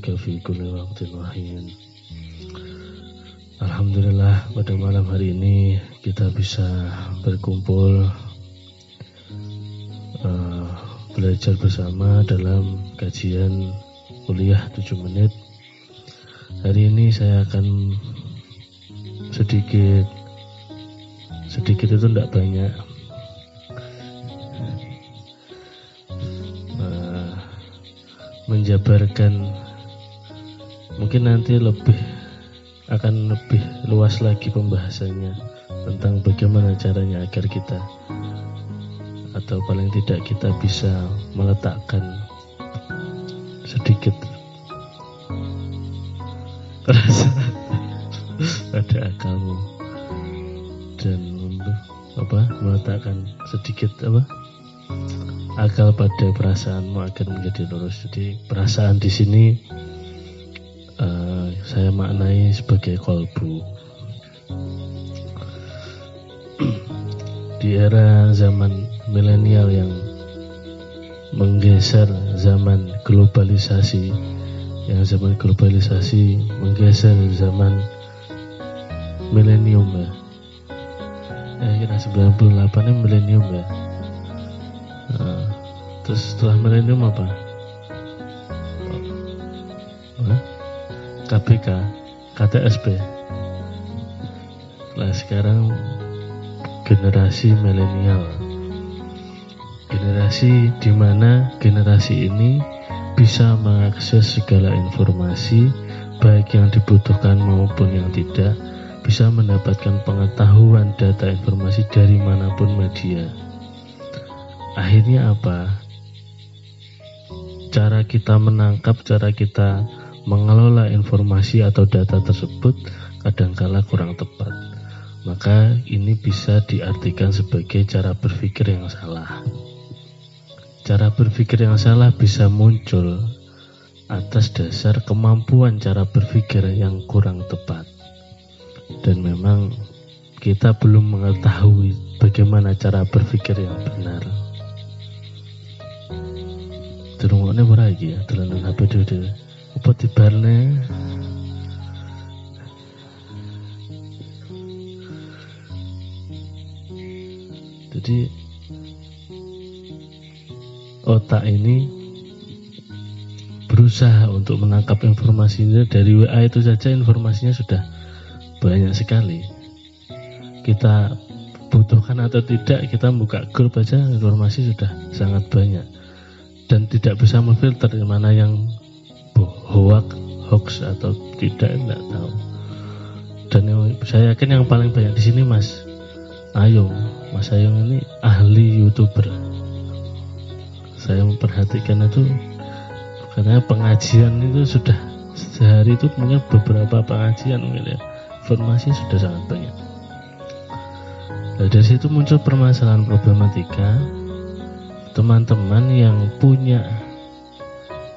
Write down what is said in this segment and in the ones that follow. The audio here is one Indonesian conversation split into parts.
bihamdika fi kulli waqtin wa hin. Alhamdulillah pada malam hari ini kita bisa berkumpul belajar bersama dalam kajian kuliah 7 menit. Hari ini saya akan sedikit itu tidak banyak menjabarkan, mungkin nanti akan lebih luas lagi pembahasannya tentang bagaimana caranya agar kita, atau paling tidak kita bisa meletakkan sedikit perasaan pada akalmu dan meletakkan sedikit akal pada perasaanmu agar menjadi lurus. Jadi perasaan di sini saya maknai sebagai kolbu. Di era zaman milenial yang menggeser zaman globalisasi, menggeser zaman milenium ya. Kira 98 ini milenium ya. Terus setelah milenium apa? KBK, KTSP. Nah sekarang generasi milenial, generasi di mana generasi ini bisa mengakses segala informasi, baik yang dibutuhkan maupun yang tidak, bisa mendapatkan pengetahuan data informasi dari manapun media. Akhirnya apa? Cara kita menangkap, cara kita mengelola informasi atau data tersebut kadangkala kurang tepat. Maka ini bisa diartikan sebagai cara berpikir yang salah. Cara berpikir yang salah bisa muncul atas dasar kemampuan cara berpikir yang kurang tepat. Dan memang kita belum mengetahui bagaimana cara berpikir yang benar. Durungokne ora iki ya, dolanan HP dhewe. Apa dibarne? Jadi otak ini berusaha untuk menangkap informasinya dari WA itu saja, informasinya sudah banyak sekali. Kita butuhkan atau tidak, kita buka grup aja informasi sudah sangat banyak. Dan tidak bisa memfilter mana yang hoax atau tidak tahu. Dan saya yakin yang paling banyak di sini Mas Ayung ini ahli YouTuber. Saya memperhatikan itu karena pengajian itu sudah sehari itu mungkin beberapa pengajian mungkin ya. Informasi sudah sangat banyak. Nah, dari situ muncul permasalahan problematika. Teman-teman yang punya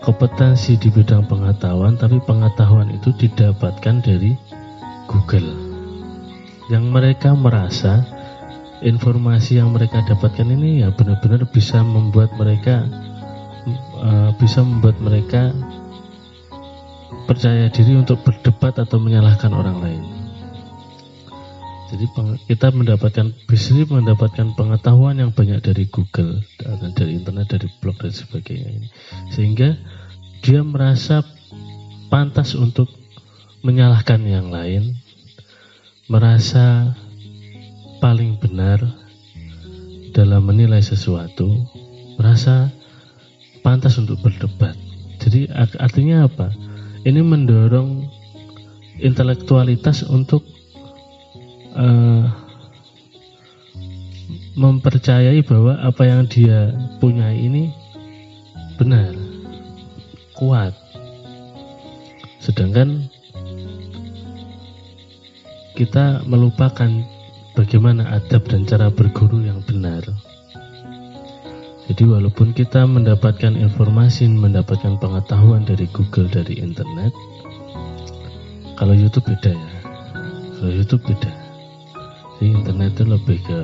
kompetensi di bidang pengetahuan, tapi pengetahuan itu didapatkan dari Google, yang mereka merasa informasi yang mereka dapatkan ini ya benar-benar bisa membuat mereka percaya diri untuk berdebat atau menyalahkan orang lain. Jadi kita mendapatkan pengetahuan yang banyak dari Google, dari internet, dari blog dan sebagainya ini. Sehingga dia merasa pantas untuk menyalahkan yang lain, merasa paling benar dalam menilai sesuatu, merasa pantas untuk berdebat. Jadi artinya apa? Ini mendorong intelektualitas untuk mempercayai bahwa apa yang dia punya ini benar, kuat. Sedangkan kita melupakan bagaimana adab dan cara berguru yang benar. Jadi walaupun kita mendapatkan informasi, mendapatkan pengetahuan dari Google, dari internet, kalau YouTube beda ya. Kalau YouTube beda. Jadi internet itu lebih ke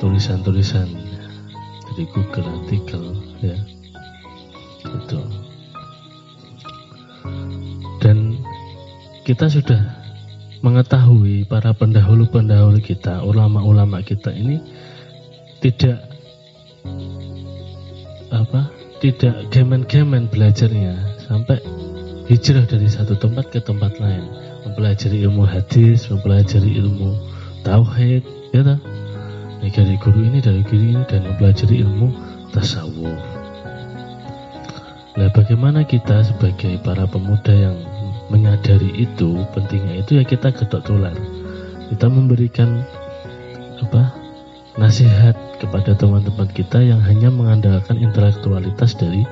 tulisan-tulisan dari Google, artikel ya. Itu. kita sudah mengetahui para pendahulu-pendahulu kita, ulama-ulama kita ini tidak gemen-gemen belajarnya sampai hijrah dari satu tempat ke tempat lain, mempelajari ilmu hadis, mempelajari ilmu tauhid, ya tak? Dari guru ini, dari guru ini, dan mempelajari ilmu tasawuf. Nah, bagaimana kita sebagai para pemuda yang menyadari itu, pentingnya itu, ya kita gedok tular. Kita memberikan nasihat kepada teman-teman kita yang hanya mengandalkan intelektualitas dari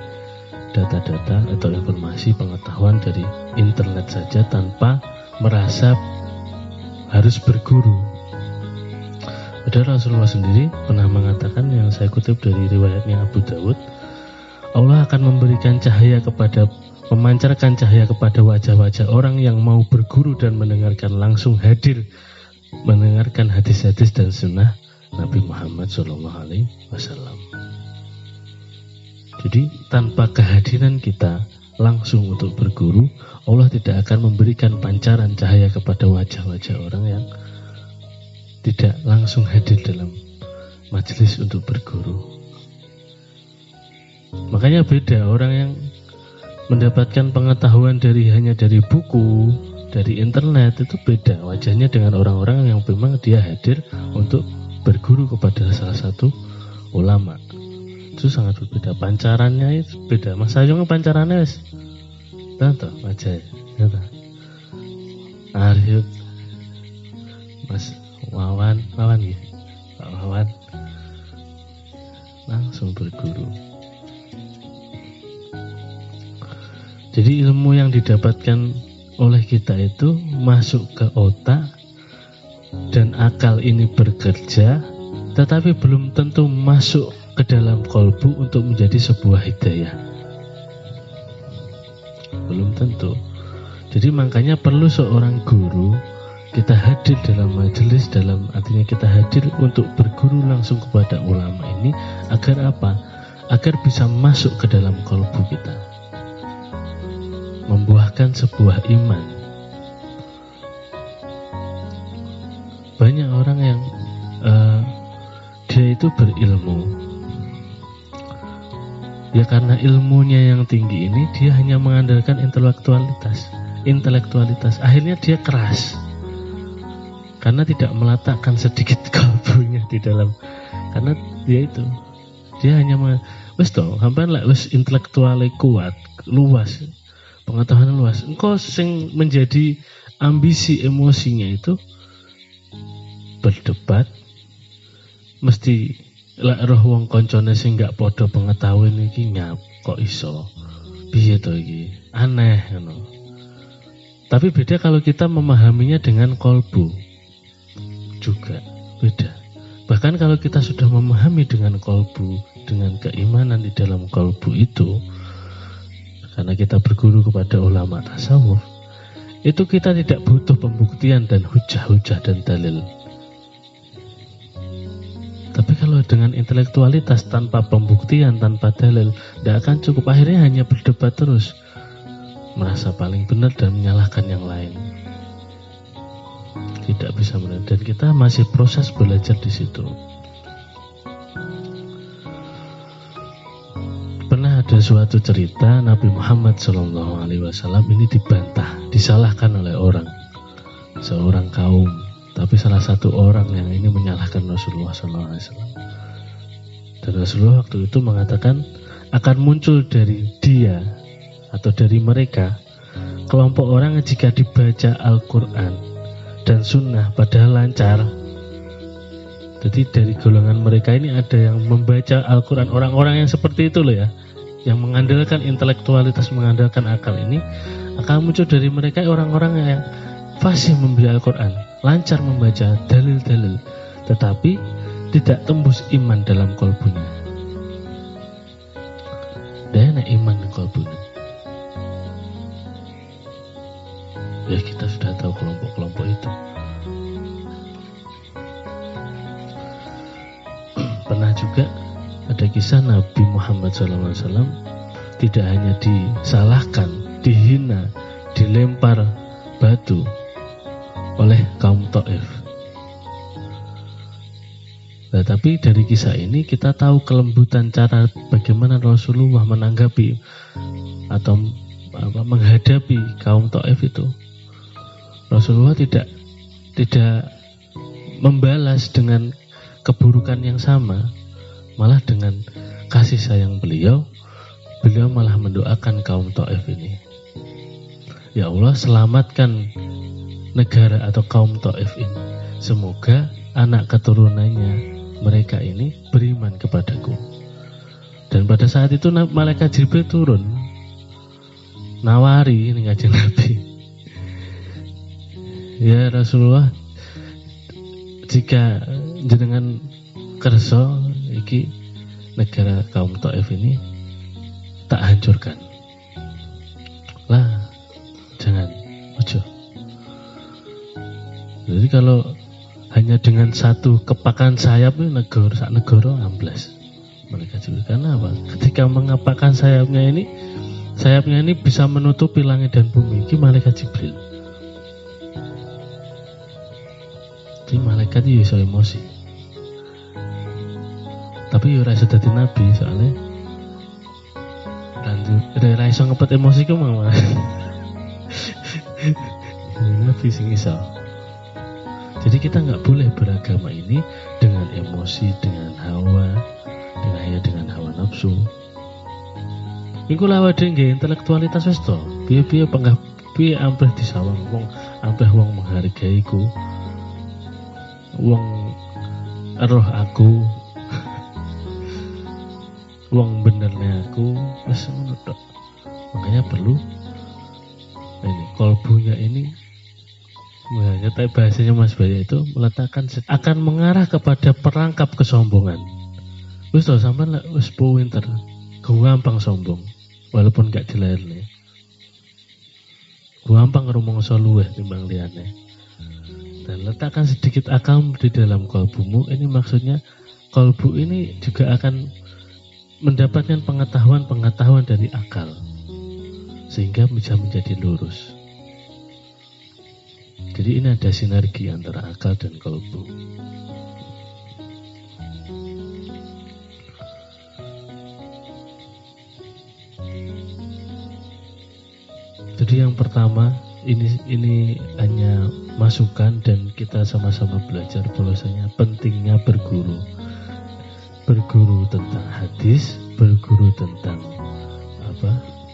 data-data atau informasi pengetahuan dari internet saja tanpa merasa harus berguru. Padahal Rasulullah sendiri pernah mengatakan, yang saya kutip dari riwayatnya Abu Dawud, Allah akan memberikan cahaya memancarkan cahaya kepada wajah-wajah orang yang mau berguru dan mendengarkan langsung hadir, mendengarkan hadis-hadis dan sunnah Nabi Muhammad SAW. Jadi tanpa kehadiran kita langsung untuk berguru, Allah tidak akan memberikan pancaran cahaya kepada wajah-wajah orang yang tidak langsung hadir dalam majelis untuk berguru. Makanya beda orang yang mendapatkan pengetahuan hanya dari buku, dari internet, itu beda wajahnya dengan orang-orang yang memang dia hadir untuk berguru kepada salah satu ulama. Itu sangat berbeda, pancarannya itu beda. Mas Ayung pancarannya wis tanto wajah ya ta. Arif Mas Wawan ya. Pak Wawan langsung berguru. Jadi ilmu yang didapatkan oleh kita itu masuk ke otak dan akal ini bekerja, tetapi belum tentu masuk ke dalam kolbu untuk menjadi sebuah hidayah. Belum tentu. Jadi makanya perlu seorang guru, kita hadir dalam majelis, dalam artinya kita hadir untuk berguru langsung kepada ulama ini, agar apa? Agar bisa masuk ke dalam kolbu kita, membuahkan sebuah iman. Banyak orang yang dia itu berilmu, ya karena ilmunya yang tinggi ini dia hanya mengandalkan intelektualitas. Akhirnya dia keras karena tidak meletakkan sedikit kalbunya di dalam, karena dia hanya wis toh sampean lek wis intelektuale kuat, luas, pengetahuan luas, engkau sing menjadi ambisi emosinya itu berdebat, mesti lek roh wong koncone sing gak padha pengetahuan iki nyap kok iso piye to iki, aneh ngono. Tapi beda kalau kita memahaminya dengan kolbu, juga beda. Bahkan kalau kita sudah memahami dengan kolbu, dengan keimanan di dalam kolbu itu, karena kita berguru kepada ulama tasawuf, itu kita tidak butuh pembuktian dan hujah-hujah dan dalil. Tapi kalau dengan intelektualitas tanpa pembuktian, tanpa dalil, tidak akan cukup. Akhirnya hanya berdebat terus, merasa paling benar dan menyalahkan yang lain. Tidak bisa benar, dan kita masih proses belajar di situ. Pernah ada suatu cerita Nabi Muhammad SAW ini dibantah, disalahkan oleh seorang kaum. Tapi salah satu orang yang ini menyalahkan Rasulullah SAW. Dan Rasulullah waktu itu mengatakan akan muncul dari dia atau dari mereka kelompok orang jika dibaca Al-Quran dan Sunnah padahal lancar. Jadi dari golongan mereka ini ada yang membaca Al-Quran, orang-orang yang seperti itu loh ya, yang mengandalkan intelektualitas, mengandalkan akal ini, akan muncul dari mereka orang-orang yang fasih membaca Al-Quran, lancar membaca dalil-dalil, tetapi tidak tembus iman dalam kolbunya. Dan iman di kolbunya. Ya kita sudah tahu kelompok-kelompok itu. Pernah juga ada kisah Nabi Muhammad SAW tidak hanya disalahkan, dihina, dilempar batu oleh kaum Taif. Nah, tapi dari kisah ini kita tahu kelembutan cara bagaimana Rasulullah menanggapi atau menghadapi kaum Taif itu. Rasulullah tidak membalas dengan keburukan yang sama, malah dengan kasih sayang beliau malah mendoakan kaum Taif ini. Ya Allah, selamatkan negara atau kaum Taif ini. Semoga anak keturunannya mereka ini beriman kepadaku. Dan pada saat itu malaikat Jibril turun nawari ini Kanjeng Nabi. Ya Rasulullah, jika jenengan kersa iki negara kaum Taif ini tak hancurkan. Lah, jangan, ojo. Jadi kalau hanya dengan satu kepakan sayap sak negara amblas. Mereka juga karena apa? Ketika mengepakkan sayapnya ini bisa menutupi langit dan bumi. Ini malaikat Jibril. Jadi malaikat itu bisa emosi. Tapi ya rasa dadi nabi soalnya lanjut ora iso ngepet emosi ku mau. Nabi sing iso. Jadi kita nggak boleh beragama ini dengan emosi, dengan hawa, dengan hawa nafsu. Iku lawat dengge intelektualitas wis to. Piye-piye panggah piye ampreh disawang wong, ampreh wong menghargaiku. Wong roh aku. Wong benernya aku wis ngono tok. Makanya perlu ini kolbunya ini. Nah, nyata bahasanya Mas Baya itu meletakkan akan mengarah kepada perangkap kesombongan. Wis to sampean wis pinter, gampang sombong walaupun gak dilairne. Gampang rumangsa luweh timbang liyane. Dan letakkan sedikit akal di dalam kolbumu, ini maksudnya kolbu ini juga akan mendapatkan pengetahuan dari akal sehingga bisa menjadi lurus. Jadi ini ada sinergi antara akal dan kolbu. Jadi yang pertama ini hanya masukan dan kita sama-sama belajar bahwasanya pentingnya berguru tentang hadis, berguru tentang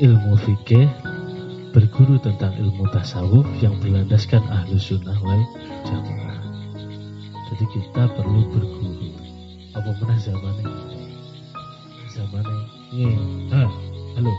ilmu fikih, berguru tentang ilmu tasawuf yang berlandaskan Ahlus Sunnah wal Jamaah. Jadi kita perlu berguru. Apa pernah zamannya? Halo.